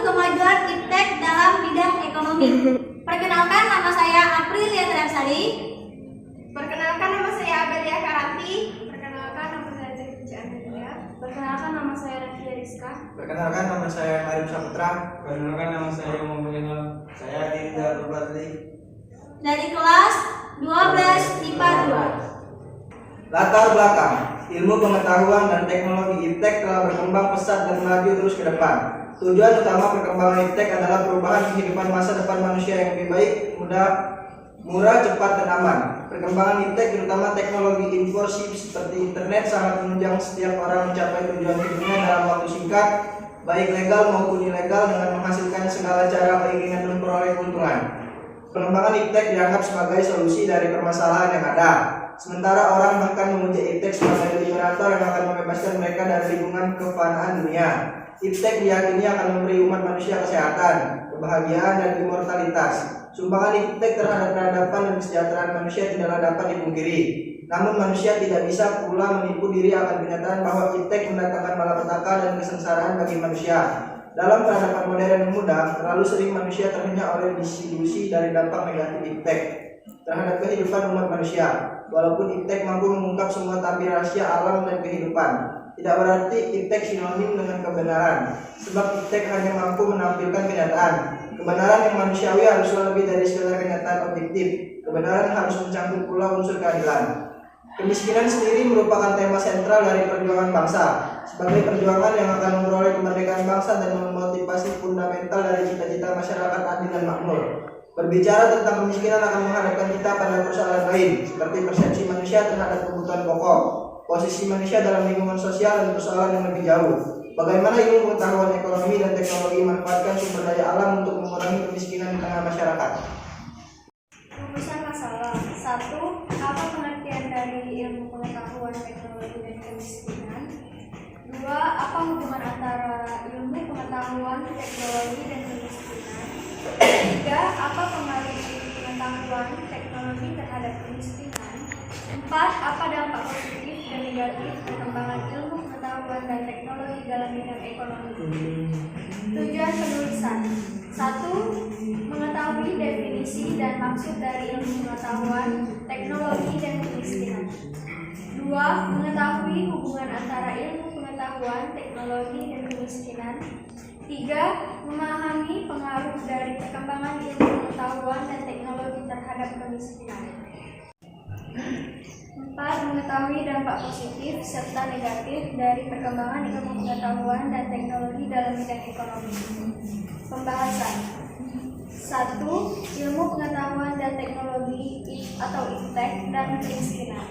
kemajuan iptek dalam bidang ekonomi. Perkenalkan, nama saya Aprilia Triansari. Perkenalkan, nama saya Abelia Karanti. Perkenalkan, nama saya Cici Amelia. Perkenalkan, nama saya Rafia Rizka. Perkenalkan, nama saya Marim Saputra. Perkenalkan, nama saya Muhammad. Saya Dinda Rubadli. Dari kelas 12 IPA 2. Latar belakang, ilmu pengetahuan dan teknologi iptek telah berkembang pesat dan melaju terus ke depan. Tujuan utama perkembangan iptek adalah perubahan kehidupan masa depan manusia yang lebih baik, murah, cepat, dan aman. Perkembangan iptek, terutama teknologi informasi seperti internet, sangat menunjang setiap orang mencapai tujuan hidupnya dalam waktu singkat, baik legal maupun ilegal, dengan menghasilkan segala cara baik dengan memperoleh keuntungan. Pengembangan iptek dianggap sebagai solusi dari permasalahan yang ada. Sementara orang bahkan memuja iptek sebagai liberator yang akan membebaskan mereka dari lingkungan kefanaan dunia. Iptek diyakini akan memberi umat manusia kesehatan, kebahagiaan, dan immortalitas. Sumbangan iptek terhadap peradaban dan kesejahteraan manusia tidaklah dapat dipungkiri. Namun manusia tidak bisa pula menipu diri akan kenyataan bahwa iptek mendatangkan malapetaka dan kesengsaraan bagi manusia. Dalam peradaban modern yang mudah, terlalu sering manusia terhenyak oleh distribusi dari dampak negatif iptek terhadap kehidupan umat manusia. Walaupun iptek mampu mengungkap semua tabir rahasia alam dan kehidupan, tidak berarti iptek sinonim dengan kebenaran, sebab iptek hanya mampu menampilkan kenyataan. Kebenaran yang manusiawi haruslah lebih dari sekedar kenyataan objektif. Kebenaran harus mencakup pula unsur keadilan. Kemiskinan sendiri merupakan tema sentral dari perjuangan bangsa, sebagai perjuangan yang akan memperoleh kemerdekaan bangsa dan memotivasi fundamental dari cita-cita masyarakat adil dan makmur. Berbicara tentang kemiskinan akan menghadapkan kita pada persoalan lain, seperti persepsi manusia terhadap kebutuhan pokok, posisi manusia dalam lingkungan sosial, dan persoalan yang lebih jauh. Bagaimana ilmu pengetahuan ekonomi dan teknologi memanfaatkan sumber daya alam untuk mengurangi kemiskinan di tengah masyarakat. Rumusan masalah. 1. Apa pengertian dari ilmu pengetahuan teknologi dan kemiskinan? 2. Apa hubungan antara ilmu pengetahuan teknologi dan kemiskinan? 3. Apa pengaruh ilmu pengetahuan teknologi terhadap kemiskinan? 4. Apa dampak positif dan negatif perkembangan ilmu pengetahuan dan teknologi dalam bidang ekonomi? Tujuan penulisan. 1. Mengetahui definisi dan maksud dari ilmu pengetahuan teknologi dan kemiskinan. 2. Mengetahui hubungan antara ilmu pengetahuan teknologi dan kemiskinan. 3. Memahami pengaruh dari perkembangan ilmu pengetahuan dan teknologi terhadap kemiskinan. 4. Mengetahui dampak positif serta negatif dari perkembangan ilmu pengetahuan dan teknologi dalam bidang ekonomi. Pembahasan. 1. Ilmu pengetahuan dan teknologi atau iptek dan kemiskinan.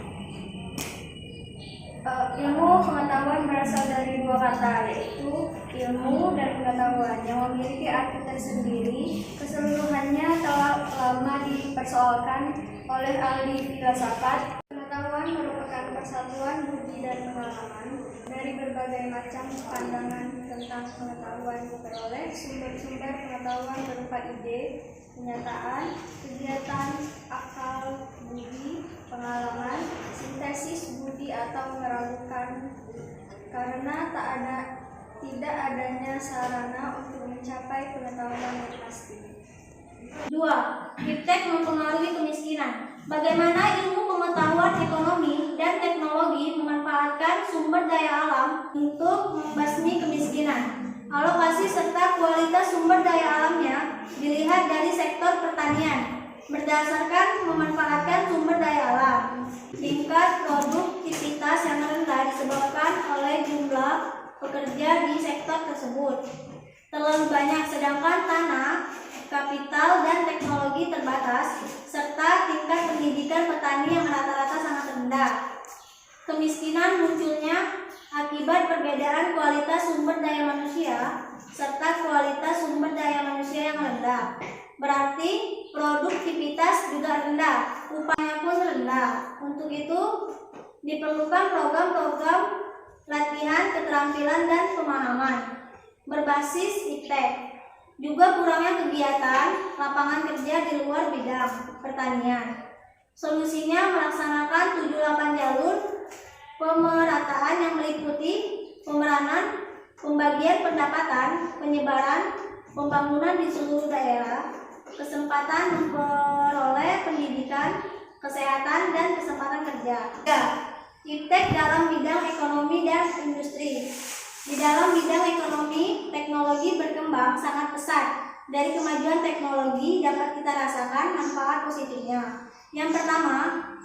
Ilmu pengetahuan berasal dari dua kata, yaitu ilmu dan pengetahuan, yang memiliki arti tersendiri. Keseluruhannya telah lama dipersoalkan oleh ahli filsafat. Pengetahuan merupakan persatuan budi dan pengalaman dari berbagai macam pandangan tentang pengetahuan diperoleh. Sumber-sumber pengetahuan berupa ide, kenyataan, kegiatan, akal, budi, pengalaman, sintesis budi atau meragukan, karena tidak adanya sarana untuk mencapai pengetahuan yang pasti. 2. Iptek mempengaruhi kemiskinan. Bagaimana ilmu pengetahuan ekonomi dan teknologi memanfaatkan sumber daya alam untuk membasmi kemiskinan. Alokasi serta kualitas sumber daya alamnya dilihat dari sektor pertanian. Berdasarkan memanfaatkan sumber daya alam, tingkat produktivitas yang rendah disebabkan oleh jumlah pekerja di sektor tersebut terlalu banyak, sedangkan tanah, kapital, dan teknologi terbatas, serta tingkat pendidikan petani yang rata-rata sangat rendah. Kemiskinan munculnya akibat perbedaan kualitas sumber daya manusia serta kualitas sumber daya manusia yang rendah. Berarti produktivitas juga rendah, upahnya pun rendah. Untuk itu diperlukan program-program latihan keterampilan dan pemahaman berbasis iptek. Juga kurangnya kegiatan lapangan kerja di luar bidang pertanian. Solusinya melaksanakan 78 jalur pemerataan yang meliputi pemeranan, pembagian pendapatan, penyebaran, pembangunan di seluruh daerah, kesempatan memperoleh pendidikan, kesehatan, dan kesempatan kerja. 3. Iptek dalam bidang ekonomi dan industri. Di dalam bidang ekonomi, teknologi berkembang sangat pesat. Dari kemajuan teknologi dapat kita rasakan manfaat positifnya. Yang pertama,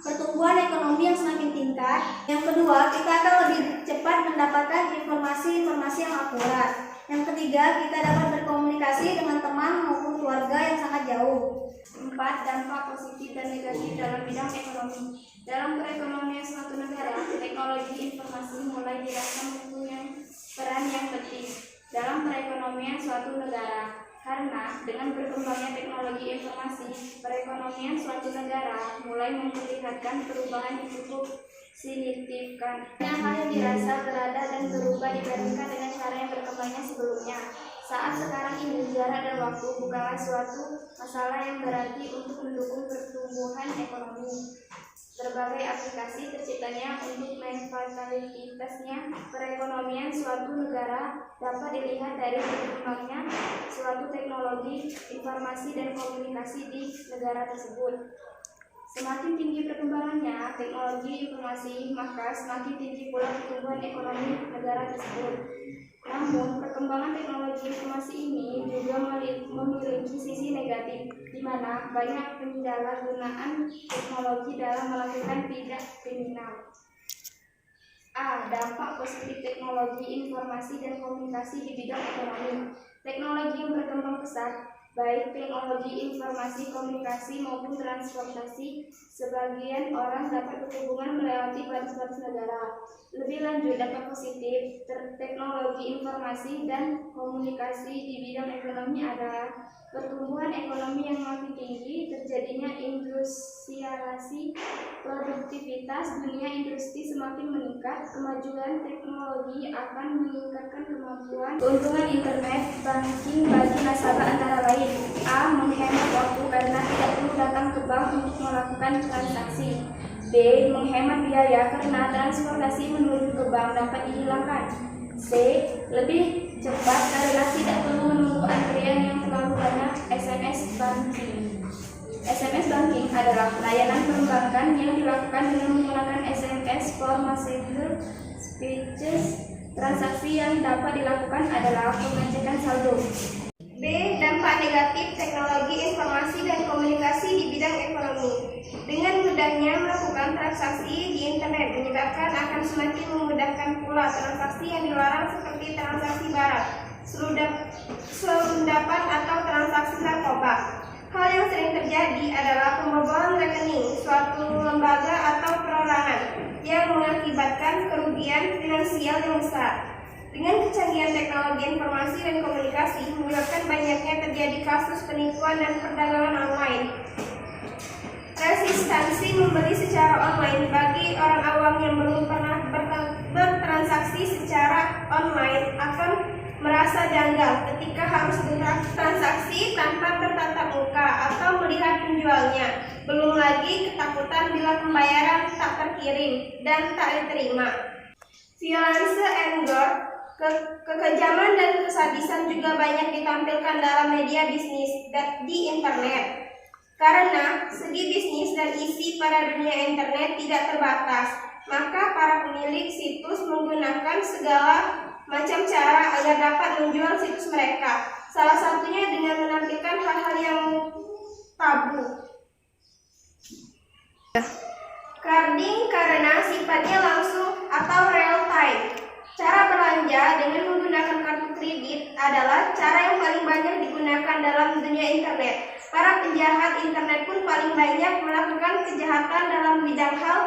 pertumbuhan ekonomi yang semakin tingkat. Yang kedua, kita akan lebih cepat mendapatkan informasi-informasi yang akurat. Yang ketiga, kita dapat berkomunikasi dengan teman maupun keluarga yang sangat jauh. 4. Dampak positif dan negatif dalam bidang ekonomi. Dalam perekonomian suatu negara, teknologi informasi mulai dirasa mempunyai peran yang penting dalam perekonomian suatu negara. Karena dengan berkembangnya teknologi informasi, perekonomian suatu negara mulai memperlihatkan perubahan yang cukup signifikan. Banyak hal yang dirasa berada dan berubah dibandingkan dengan cara yang berkembangnya sebelumnya. Saat sekarang ini, jarak dan waktu bukanlah suatu masalah yang berarti untuk mendukung pertumbuhan ekonomi. Berbagai aplikasi terciptanya untuk memfasilitasinya perekonomian suatu negara dapat dilihat dari berkembangnya suatu teknologi informasi dan komunikasi di negara tersebut. Semakin tinggi perkembangannya teknologi informasi, maka semakin tinggi pula pertumbuhan ekonomi negara tersebut. Namun, perkembangan teknologi informasi ini juga memiliki sisi negatif, di mana banyak penyalahgunaan teknologi dalam melakukan tindak kriminal. A. Dampak positif teknologi informasi dan komunikasi di bidang ekonomi. Teknologi yang berkembang pesat, baik teknologi informasi, komunikasi maupun transportasi, sebagian orang dapat berhubungan melewati batas-batas negara. Lebih lanjut, dampak positif teknologi informasi dan komunikasi di bidang ekonomi adalah pertumbuhan ekonomi yang makin tinggi, terjadinya industrialisasi, produktivitas dunia industri semakin meningkat, kemajuan teknologi akan meningkatkan kemampuan keuntungan internet banking bagi nasabah antara lain. A. Menghemat waktu karena tidak perlu datang ke bank untuk melakukan transaksi. B. Menghemat biaya karena transportasi menuju ke bank dapat dihilangkan. C. Lebih cepat karena tidak perlu menunggu antrian yang terlalu banyak. SMS banking. SMS banking adalah layanan perbankan yang dilakukan dengan menggunakan SMS for messenger speeches. Transaksi yang dapat dilakukan adalah pengecekan saldo. B. Dampak negatif teknologi informasi dan komunikasi di bidang ekonomi. Dengan mudahnya melakukan transaksi di internet menyebabkan akan semakin memudahkan pula transaksi yang dilarang seperti transaksi barang, selundapan atau transaksi narkoba. Hal yang sering terjadi adalah pembobolan rekening suatu lembaga atau perorangan yang mengakibatkan kerugian finansial yang besar. Dengan kecanggihan teknologi informasi dan komunikasi menyebabkan banyaknya terjadi kasus penipuan dan perdagangan online. Resistensi membeli secara online bagi orang awam yang belum pernah bertransaksi secara online akan merasa janggal ketika harus bertransaksi tanpa bertatap muka atau melihat penjualnya. Belum lagi ketakutan bila pembayaran tak terkirim dan tak diterima. Violence and gore, kekejaman dan kesadisan juga banyak ditampilkan dalam media bisnis dan di internet. Karena segi bisnis dan isi pada dunia internet tidak terbatas, maka para pemilik situs menggunakan segala macam cara agar dapat menjual situs mereka. Salah satunya dengan menampilkan hal-hal yang tabu. Carding karena sifatnya langsung atau real time. Cara belanja dengan menggunakan kartu kredit adalah cara yang paling banyak digunakan dalam dunia internet. Para penjahat internet pun paling banyak melakukan kejahatan dalam bidang hal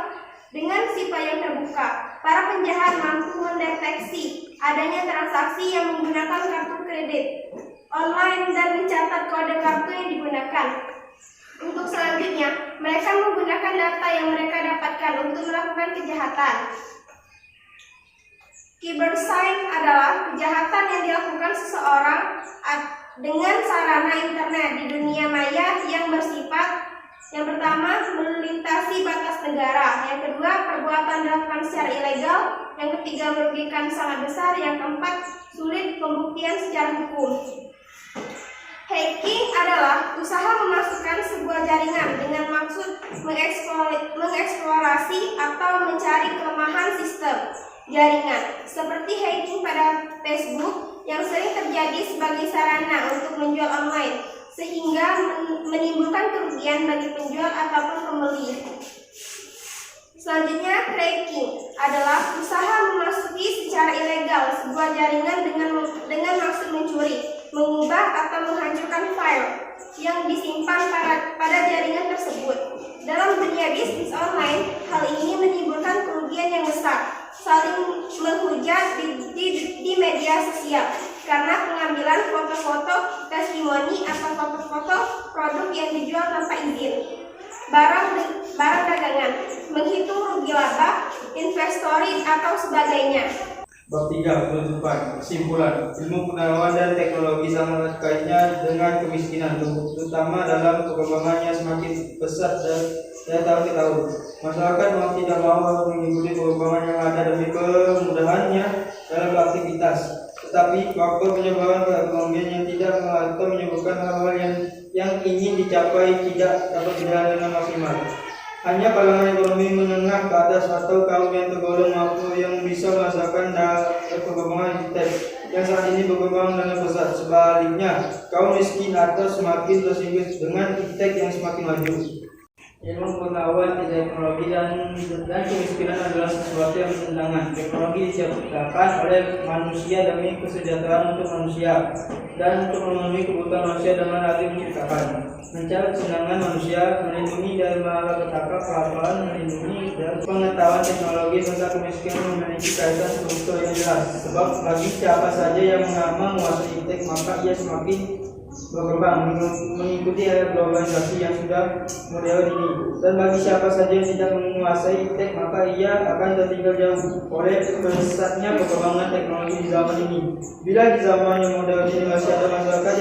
dengan sifat yang terbuka. Para penjahat mampu mendeteksi adanya transaksi yang menggunakan kartu kredit online dan mencatat kode kartu yang digunakan. Untuk selanjutnya, mereka menggunakan data yang mereka dapatkan untuk melakukan kejahatan. Cybercrime adalah kejahatan yang dilakukan seseorang dengan sarana internet di dunia maya yang bersifat yang pertama melintasi batas negara, yang kedua perbuatan dilakukan secara ilegal, yang ketiga merugikan sangat besar, yang keempat sulit pembuktian secara hukum. Hacking adalah usaha memasukkan sebuah jaringan dengan maksud mengeksplorasi atau mencari kelemahan sistem jaringan, seperti hacking pada Facebook yang sering terjadi sebagai sarana untuk menjual online, sehingga menimbulkan kerugian bagi penjual ataupun pembeli. Selanjutnya, cracking adalah usaha memasuki secara ilegal sebuah jaringan dengan maksud mencuri, mengubah atau menghancurkan file yang disimpan pada jaringan tersebut. Dalam dunia bisnis online, hal ini menimbulkan kerugian yang besar, saling menghujat di media sosial karena pengambilan foto-foto testimoni atau foto-foto produk yang dijual tanpa izin. Barang dagangan, menghitung rugi laba, investori atau sebagainya. Bab 3. Penutupan. Kesimpulan. Ilmu pengetahuan dan teknologi sangat kaitnya dengan kemiskinan, terutama dalam perkembangannya semakin pesat dan dari tahun ke tahun. Masyarakat mau tidak mau harus mengikuti perkembangan yang ada demi kemudahannya dalam beraktivitas. Tetapi faktor penyebaran perekonomian yang tidak atau menyebabkan hal-hal yang ingin dicapai tidak dapat berjalan dengan maksimal. Hanya kalangan ekonomi menengah ke atas atau kaum yang tergolong mampu yang bisa merasakan perkembangan iptek yang saat ini berkembang dengan pesat. Sebaliknya, kaum miskin atau semakin tersinggung dengan iptek yang semakin maju. Ilmu pengetahuan, teknologi dan kemiskinan adalah sesuatu yang bertentangan. Teknologi diciptakan oleh manusia demi kesejahteraan untuk manusia dan untuk memenuhi kebutuhan manusia dengan arti menciptakan, mencari kesenangan manusia, melindungi dari malapetaka, kelaparan, melindungi dari pengetahuan teknologi serta kemiskinan memiliki kaitan struktur yang jelas. Sebab bagi siapa saja yang menguasai iptek, maka ia semakin berkembang mengikuti era globalisasi yang sudah modern ini, dan bagi siapa saja yang tidak menguasai iptek, maka ia akan tertinggal jauh oleh pesatnya perkembangan teknologi di zaman ini. Bila di zaman yang modern ini masih ada masyarakat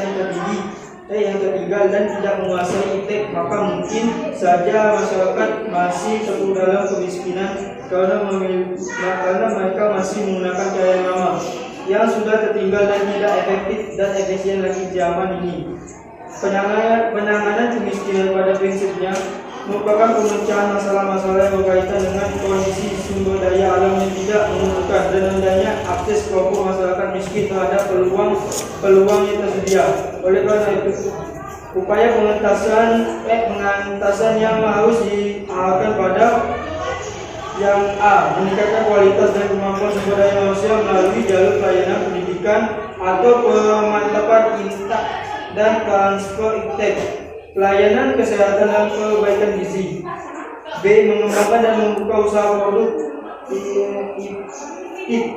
yang tertinggal dan tidak menguasai iptek, maka mungkin saja masyarakat masih terpuruk dalam kemiskinan karena mereka masih menggunakan cara yang lama yang sudah tertinggal dan tidak efektif dan efisien lagi di zaman ini. Penanganan kemiskinan pada prinsipnya merupakan pemecahan masalah-masalah yang berkaitan dengan kondisi sumber daya alam yang tidak menentukan dan rendahnya akses kelompok masyarakat miskin terhadap peluang yang tersedia. Oleh karena itu, upaya pengentasan yang harus diarahkan pada yang A. Meningkatkan kualitas dan kemampuan sumber daya manusia melalui jalur pelayanan pendidikan atau pemantapan intak dan transfer iptek, pelayanan kesehatan dan perbaikan gizi. B. Mengembangkan dan membuka usaha produk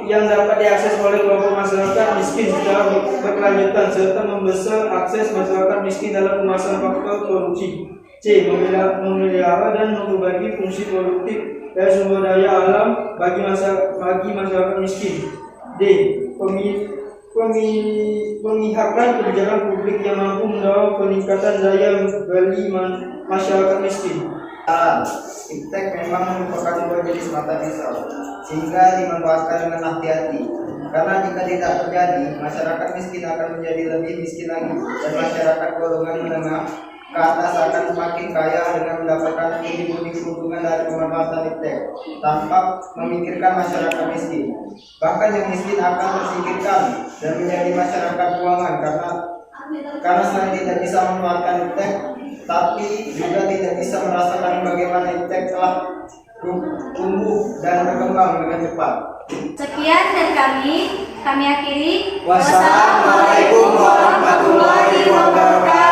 yang dapat diakses oleh kelompok masyarakat miskin secara berkelanjutan serta membesar akses masyarakat miskin dalam pemasaran faktor produksi. C. Memelihara dan memperbagi fungsi produktif dari sumber daya alam bagi masyarakat miskin. D. Pemihakan kebijakan publik yang mampu mendorong peningkatan daya beli masyarakat miskin. Iptek memang merupakan dua jenis mata pisau, sehingga dimanfaatkan dengan hati-hati. Karena jika tidak terjadi, masyarakat miskin akan menjadi lebih miskin lagi, dan masyarakat golongan menengah ke atas akan semakin kaya dengan mendapatkan pundi-pundi keuntungan dari pemanfaatan iptek tanpa memikirkan masyarakat miskin. Bahkan yang miskin akan tersingkirkan dan menjadi masyarakat keuangan karena selain tidak bisa memanfaatkan iptek, tapi juga tidak bisa merasakan bagaimana iptek telah tumbuh dan berkembang dengan cepat. Sekian dari kami akhiri. Wassalamualaikum warahmatullahi wabarakatuh.